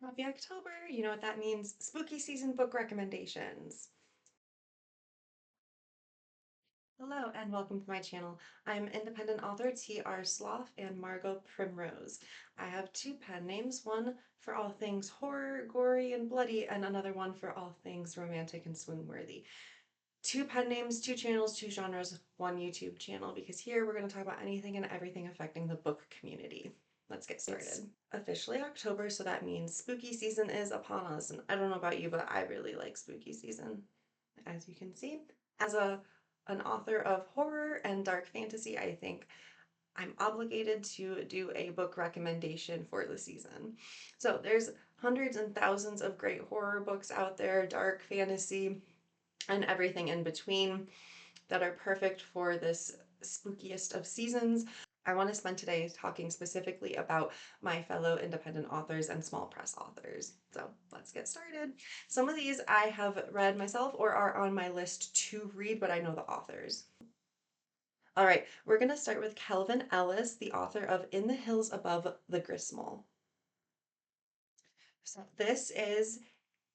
Happy October! You know what that means. Spooky season book recommendations. Hello and welcome to my channel. I'm independent author T.R. Slauf and Margot Primrose. I have two pen names, one for all things horror, gory, and bloody, and another one for all things romantic and swoon-worthy. Two pen names, two channels, two genres, one YouTube channel, because here we're going to talk about anything and everything affecting the book community. Let's get started. It's officially October, so that means spooky season is upon us. And I don't know about you, but I really like spooky season, as you can see. As an author of horror and dark fantasy, I think I'm obligated to do a book recommendation for the season. So there's hundreds and thousands of great horror books out there, dark fantasy, and everything in between that are perfect for this spookiest of seasons. I want to spend today talking specifically about my fellow independent authors and small press authors. So let's get started. Some of these I have read myself or are on my list to read, but I know the authors. All right, we're going to start with Kalvin Ellis, the author of In the Hills Above the Gristmill. So this is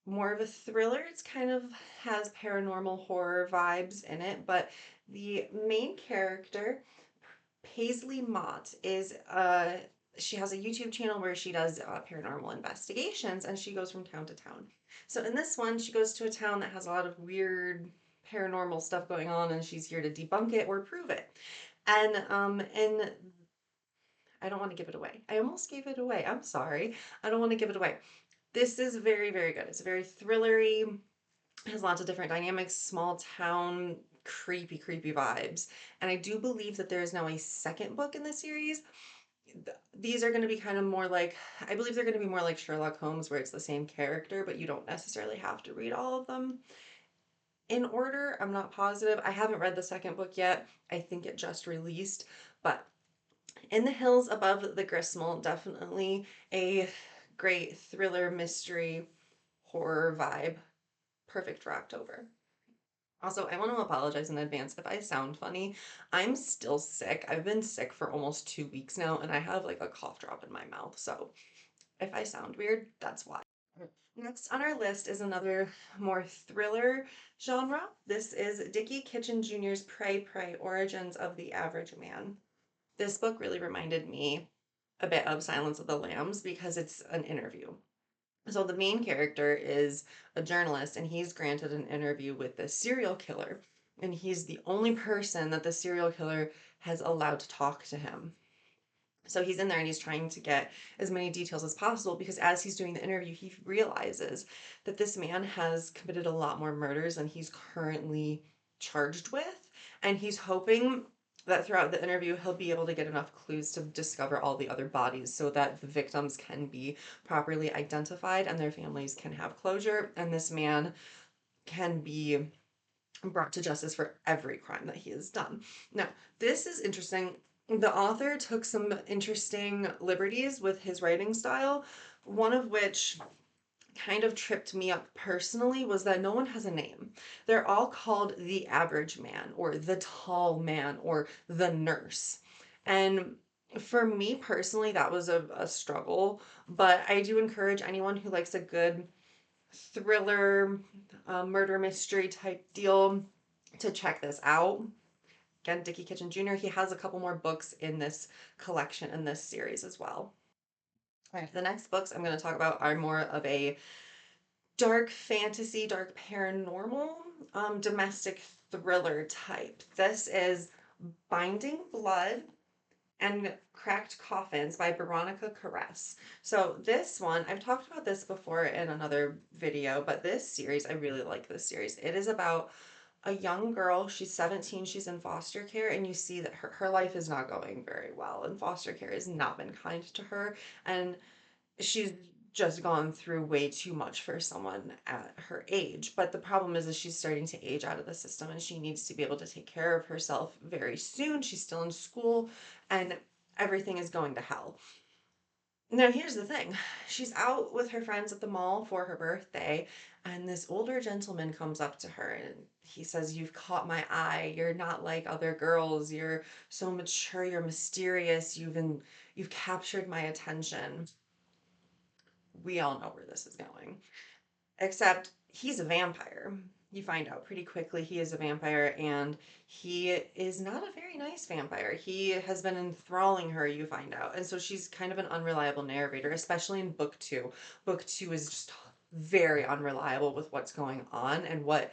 more of a thriller. It's kind of has paranormal horror vibes in it, but the main character, Paisley Mott, is she has a YouTube channel where she does paranormal investigations and she goes from town to town. So in this one, she goes to a town that has a lot of weird paranormal stuff going on and she's here to debunk it or prove it. And I don't want to give it away. I almost gave it away. I'm sorry. I don't want to give it away. This is very, very good. It's very thrillery, has lots of different dynamics, small town, creepy, creepy vibes. And I do believe that there is now a second book in the series. These are going to be kind of more like, I believe they're going to be more like Sherlock Holmes, where it's the same character, but you don't necessarily have to read all of them in order. I'm not positive. I haven't read the second book yet. I think it just released, but In the Hills Above the Gristmill, definitely a great thriller, mystery, horror vibe. Perfect for October. Also, I want to apologize in advance if I sound funny. I'm still sick. I've been sick for almost 2 weeks now, and I have like a cough drop in my mouth. So if I sound weird, that's why. Next on our list is another more thriller genre. This is Dicky Kitchen Jr.'s Pray Pray Origins of the Average Man. This book really reminded me a bit of Silence of the Lambs because it's an interview. So the main character is a journalist and he's granted an interview with the serial killer. And he's the only person that the serial killer has allowed to talk to him. So he's in there and he's trying to get as many details as possible because as he's doing the interview, he realizes that this man has committed a lot more murders than he's currently charged with. And he's hoping that throughout the interview, he'll be able to get enough clues to discover all the other bodies so that the victims can be properly identified and their families can have closure. And this man can be brought to justice for every crime that he has done. Now, this is interesting. The author took some interesting liberties with his writing style, one of which kind of tripped me up personally was that no one has a name. They're all called the average man or the tall man or the nurse. And for me personally, that was a struggle, but I do encourage anyone who likes a good thriller, murder mystery type deal to check this out. Again, Dicky Kitchen Jr., he has a couple more books in this collection in this series as well. All right, the next books I'm going to talk about are more of a dark fantasy, dark paranormal, domestic thriller type. This is Binding Blood and Cracked Coffins by Beronika Keres. So this one, I've talked about this before in another video, but this series, I really like this series. It is about a young girl, she's 17, she's in foster care, and you see that her life is not going very well, and foster care has not been kind to her, and she's just gone through way too much for someone at her age. But the problem is she's starting to age out of the system and she needs to be able to take care of herself very soon. She's still in school and everything is going to hell. Now, here's the thing. She's out with her friends at the mall for her birthday, and this older gentleman comes up to her and he says, "You've caught my eye. You're not like other girls. You're so mature, you're mysterious. You've captured my attention." we all know where this is going. Except he's a vampire. You find out pretty quickly he is a vampire, and he is not a very nice vampire. He has been enthralling her, you find out. And so she's kind of an unreliable narrator, especially in book two. Book two is just very unreliable with what's going on and what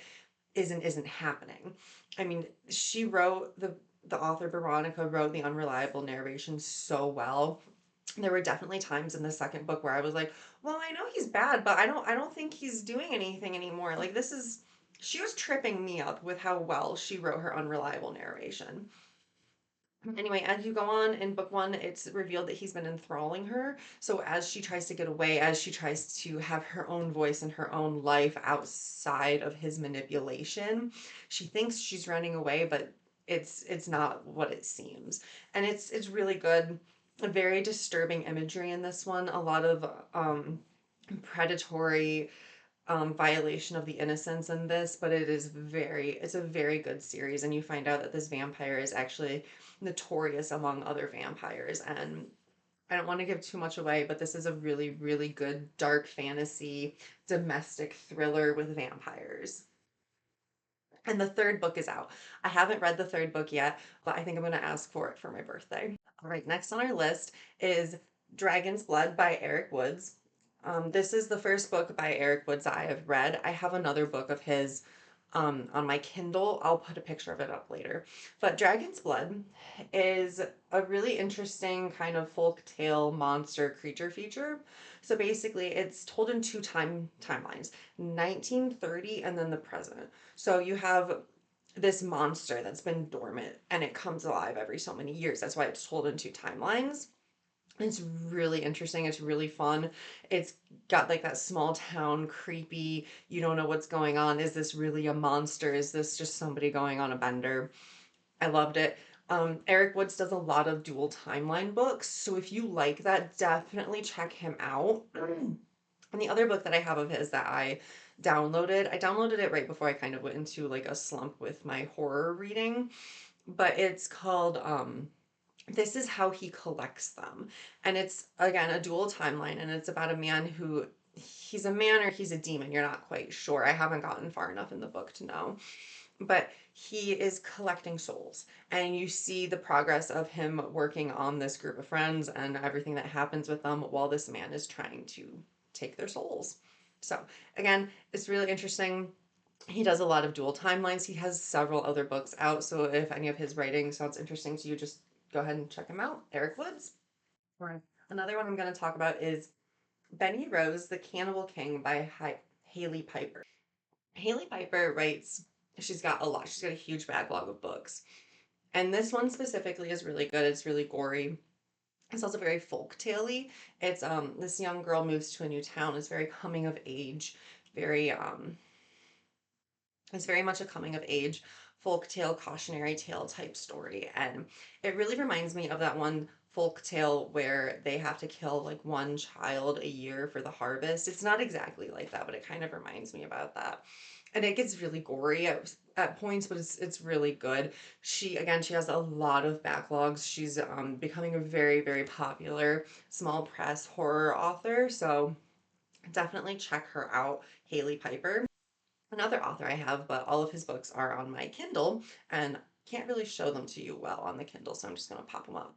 isn't happening. I mean, she wrote the author Beronika wrote the unreliable narration so well. There were definitely times in the second book where I was like, well, I know he's bad, but I don't think he's doing anything anymore. Like this is she was tripping me up with how well she wrote her unreliable narration. Anyway, as you go on in book one, it's revealed that he's been enthralling her. So as she tries to get away, as she tries to have her own voice and her own life outside of his manipulation, she thinks she's running away, but it's not what it seems. And it's really good. Very disturbing imagery in this one. A lot of predatory violation of the innocence in this, but it's a very good series, and you find out that this vampire is actually notorious among other vampires. And I don't want to give too much away, but this is a really, really good dark fantasy domestic thriller with vampires. And the third book is out. I haven't read the third book yet, but I think I'm going to ask for it for my birthday. All right, next on our list is Dragon's Blood by Eric Woods. This is the first book by Eric Woods I have read. I have another book of his on my Kindle. I'll put a picture of it up later. But Dragon's Blood is a really interesting kind of folk tale monster creature feature. So basically, it's told in two timelines, 1930 and then the present. So you have this monster that's been dormant and it comes alive every so many years. That's why it's told in two timelines. It's really interesting. It's really fun. It's got like that small town creepy, you don't know what's going on. Is this really a monster? Is this just somebody going on a bender? I loved it. Eric Woods does a lot of dual timeline books. So if you like that, definitely check him out. And the other book that I have of his that I downloaded it right before I kind of went into like a slump with my horror reading, but it's called This Is How He Collects Them. And it's again a dual timeline, and it's about a man who he's a man or he's a demon. You're not quite sure. I haven't gotten far enough in the book to know. But he is collecting souls, and you see the progress of him working on this group of friends and everything that happens with them while this man is trying to take their souls. So, again, it's really interesting. He does a lot of dual timelines. He has several other books out, so if any of his writing sounds interesting to you, just go ahead and check him out. Eric Woods. Right. Another one I'm going to talk about is Benny Rose, The Cannibal King by Haliey Piper. Haliey Piper writes, she's got a lot. She's got a huge backlog of books. And this one specifically is really good. It's really gory. It's also very folk tale-y. It's this young girl moves to a new town. It's very coming of age, very it's very much a coming of age folk tale, cautionary tale type story. And it really reminds me of that one folk tale where they have to kill like one child a year for the harvest. It's not exactly like that, but it kind of reminds me about that. And it gets really gory at points, but it's really good. She has a lot of backlogs. She's becoming a very, very popular small press horror author. So definitely check her out, Haliey Piper. Another author I have, but all of his books are on my Kindle and can't really show them to you well on the Kindle, so I'm just going to pop them up.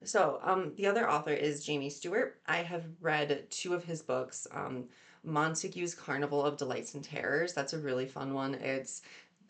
So, the other author is Jamie Stewart. I have read two of his books. Montague's Carnival of Delights and Terrors. That's a really fun one. It's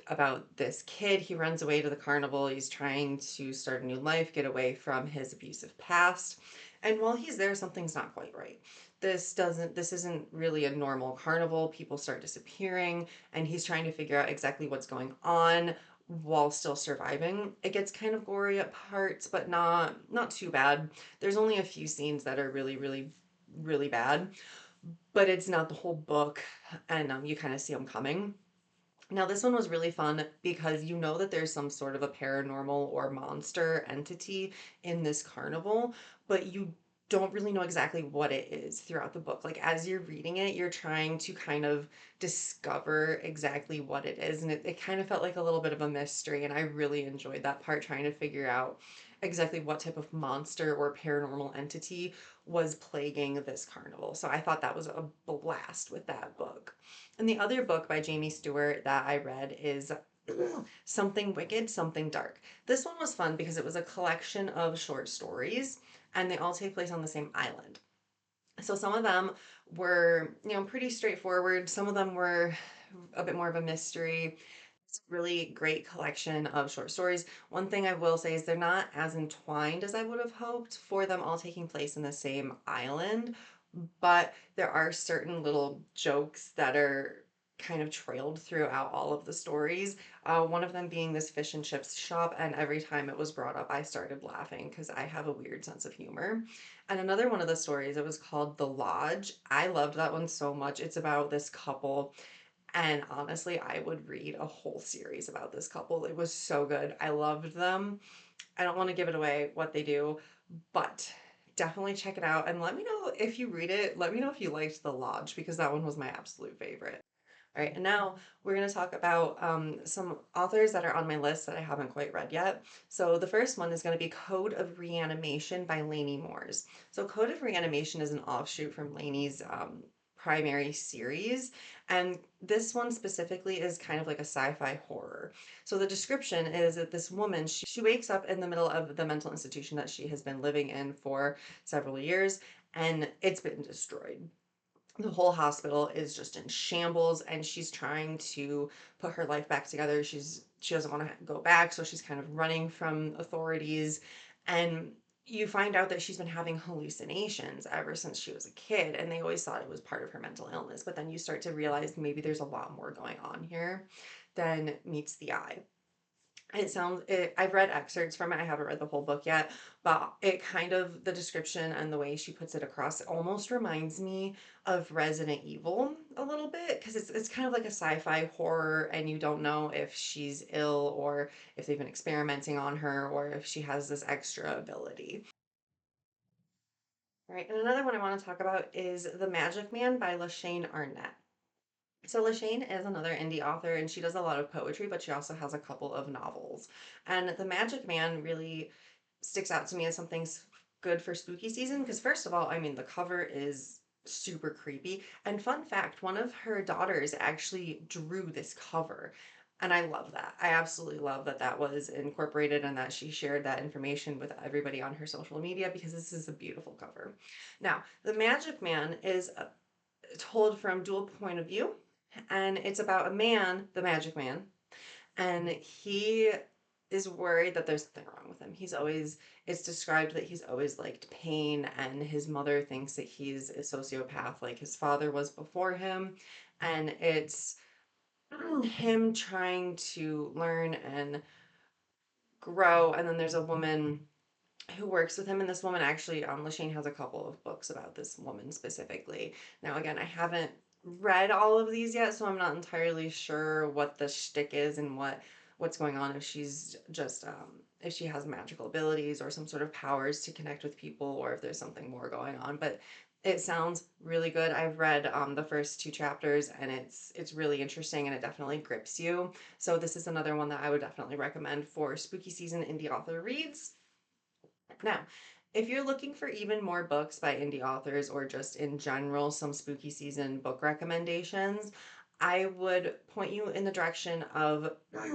about this kid. He runs away to the carnival. He's trying to start a new life, get away from his abusive past. And while he's there, something's not quite right. This isn't really a normal carnival. People start disappearing, and he's trying to figure out exactly what's going on while still surviving. It gets kind of gory at parts, but not too bad. There's only a few scenes that are really, really, really bad, but it's not the whole book, and you kind of see them coming. Now, this one was really fun because you know that there's some sort of a paranormal or monster entity in this carnival, but you don't really know exactly what it is throughout the book. Like, as you're reading it, you're trying to kind of discover exactly what it is. And it kind of felt like a little bit of a mystery. And I really enjoyed that part, trying to figure out exactly what type of monster or paranormal entity was plaguing this carnival. So I thought that was a blast with that book. And the other book by Jamie Stewart that I read is Something Wicked, Something Dark. This one was fun because it was a collection of short stories and they all take place on the same island. So some of them were, pretty straightforward. Some of them were a bit more of a mystery. It's a really great collection of short stories. One thing I will say is they're not as entwined as I would have hoped for them all taking place in the same island, but there are certain little jokes that are kind of trailed throughout all of the stories. One of them being this fish and chips shop, and every time it was brought up, I started laughing because I have a weird sense of humor. And another one of the stories, it was called The Lodge. I loved that one so much. It's about this couple, and honestly, I would read a whole series about this couple. It was so good. I loved them. I don't want to give it away what they do, but definitely check it out and let me know if you read it. Let me know if you liked The Lodge because that one was my absolute favorite. All right, and now we're going to talk about some authors that are on my list that I haven't quite read yet. So the first one is going to be Code of Reanimation by Lanie Moores. So Code of Reanimation is an offshoot from Lanie's primary series, and this one specifically is kind of like a sci-fi horror. So the description is that this woman, she wakes up in the middle of the mental institution that she has been living in for several years, and it's been destroyed. The whole hospital is just in shambles and she's trying to put her life back together. She doesn't want to go back, so she's kind of running from authorities, and you find out that she's been having hallucinations ever since she was a kid, and they always thought it was part of her mental illness, but then you start to realize maybe there's a lot more going on here than meets the eye. I've read excerpts from it. I haven't read the whole book yet, but it kind of, the description and the way she puts it across almost reminds me of Resident Evil a little bit because it's kind of like a sci-fi horror and you don't know if she's ill or if they've been experimenting on her or if she has this extra ability. All right, and another one I want to talk about is The Magic Man by LaShane Arnett. So LaShane is another indie author and she does a lot of poetry, but she also has a couple of novels. And The Magic Man really sticks out to me as something good for spooky season because first of all, I mean the cover is super creepy. And fun fact, one of her daughters actually drew this cover. And I love that. I absolutely love that that was incorporated and that she shared that information with everybody on her social media because this is a beautiful cover. Now, The Magic Man is told from dual point of view, and it's about a man, the Magic Man, and he is worried that there's something wrong with him. It's described that he's always liked pain, and his mother thinks that he's a sociopath like his father was before him. And it's him trying to learn and grow. And then there's a woman who works with him, and this woman actually, LaShane has a couple of books about this woman specifically. Now, again, I haven't read all of these yet, so I'm not entirely sure what the shtick is and what's going on. If she's just if she has magical abilities or some sort of powers to connect with people, or if there's something more going on. But it sounds really good. I've read the first two chapters, and it's really interesting, and it definitely grips you. So this is another one that I would definitely recommend for spooky season indie author reads. Now, if you're looking for even more books by indie authors or just in general some spooky season book recommendations, I would point you in the direction of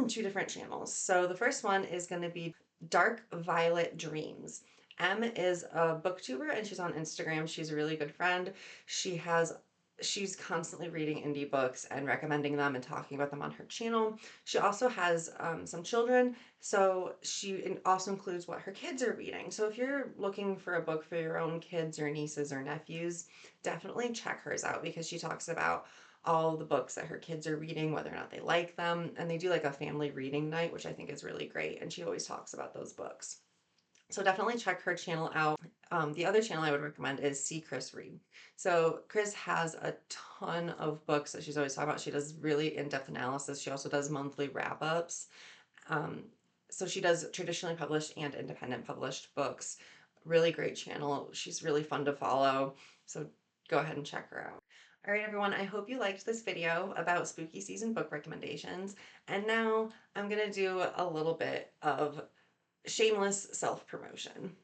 two different channels. So the first one is going to be Dark Violet Dreams. M is a booktuber and she's on Instagram. She's a really good friend. She's constantly reading indie books and recommending them and talking about them on her channel. She also has some children, so she also includes what her kids are reading. So if you're looking for a book for your own kids or nieces or nephews, definitely check hers out because she talks about all the books that her kids are reading, whether or not they like them, and they do like a family reading night, which I think is really great, and she always talks about those books. So definitely check her channel out. The other channel I would recommend is See Chris Read. So Chris has a ton of books that she's always talking about. She does really in-depth analysis. She also does monthly wrap-ups. Um, so she does traditionally published and independent published books. Really great channel. She's really fun to follow. So go ahead and check her out. All right, everyone, I hope you liked this video about spooky season book recommendations. And now I'm going to do a little bit of Shameless self-promotion.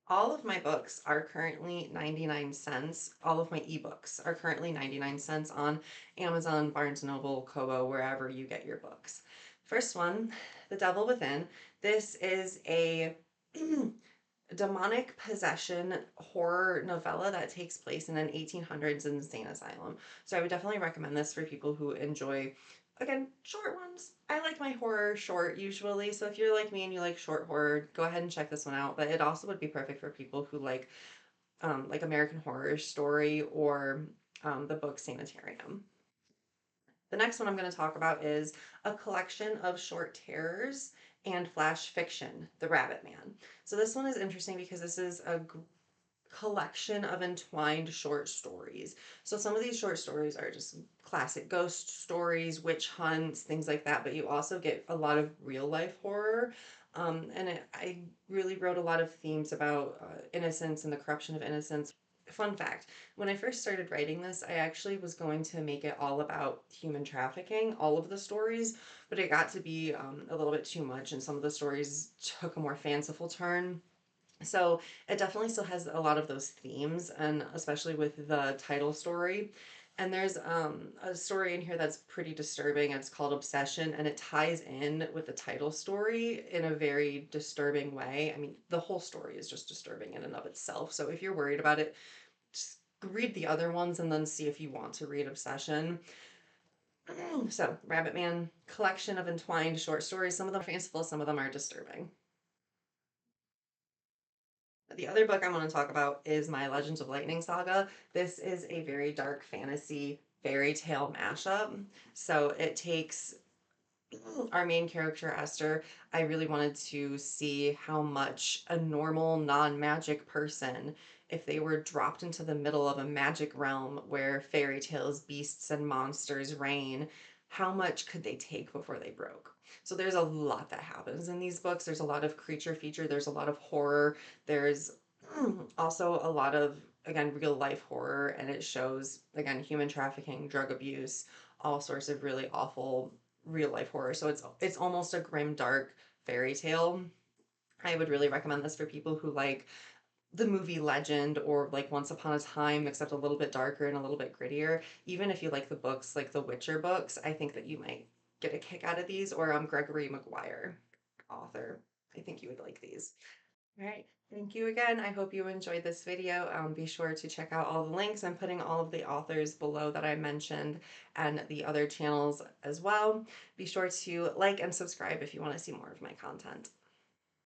All of my books are currently 99 cents. All of my ebooks are currently 99 cents on Amazon, Barnes& Noble, Kobo, wherever you get your books. First one, The Devil Within. This is a demonic possession horror novella that takes place in an 1800s insane asylum. So I would definitely recommend this for people who enjoy, again, short ones. I like my horror short usually, so if you're like me and you like short horror, go ahead and check this one out. But it also would be perfect for people who like American Horror Story or the book Sanitarium. The next one I'm going to talk about is a collection of short terrors and flash fiction, The Rabbit Man. So this one is interesting because this is a collection of entwined short stories. So some of these short stories are just classic ghost stories, witch hunts, things like that, but you also get a lot of real life horror. I really wrote a lot of themes about innocence and the corruption of innocence. Fun fact, when I first started writing this, I actually was going to make it all about human trafficking, all of the stories, but it got to be a little bit too much, and some of the stories took a more fanciful turn. So it definitely still has a lot of those themes, and especially with the title story. And there's a story in here that's pretty disturbing. It's called Obsession, and it ties in with the title story in a very disturbing way. I mean, the whole story is just disturbing in and of itself. So if you're worried about it, just read the other ones and then see if you want to read Obsession. So, Rabbit Man, collection of entwined short stories. Some of them are fanciful, some of them are disturbing. The other book I'm going to talk about is my Legends of Lightning saga. This is a very dark fantasy fairy tale mashup. So it takes our main character, Esther. I really wanted to see how much a normal, non magic person, if they were dropped into the middle of a magic realm where fairy tales, beasts, and monsters reign, how much could they take before they broke? So there's a lot that happens in these books. There's a lot of creature feature, there's a lot of horror, there's also a lot of, again, real life horror, and it shows, again, human trafficking, drug abuse, all sorts of really awful real life horror. So it's almost a grim dark fairy tale. I would really recommend this for people who like the movie Legend or like Once Upon a Time, except a little bit darker and a little bit grittier. Even if you like the books, like the Witcher books, I think that you might get a kick out of these. Or Gregory Maguire, author. I think you would like these. All right. Thank you again. I hope you enjoyed this video. Be sure to check out all the links. I'm putting all of the authors below that I mentioned and the other channels as well. Be sure to like and subscribe if you want to see more of my content.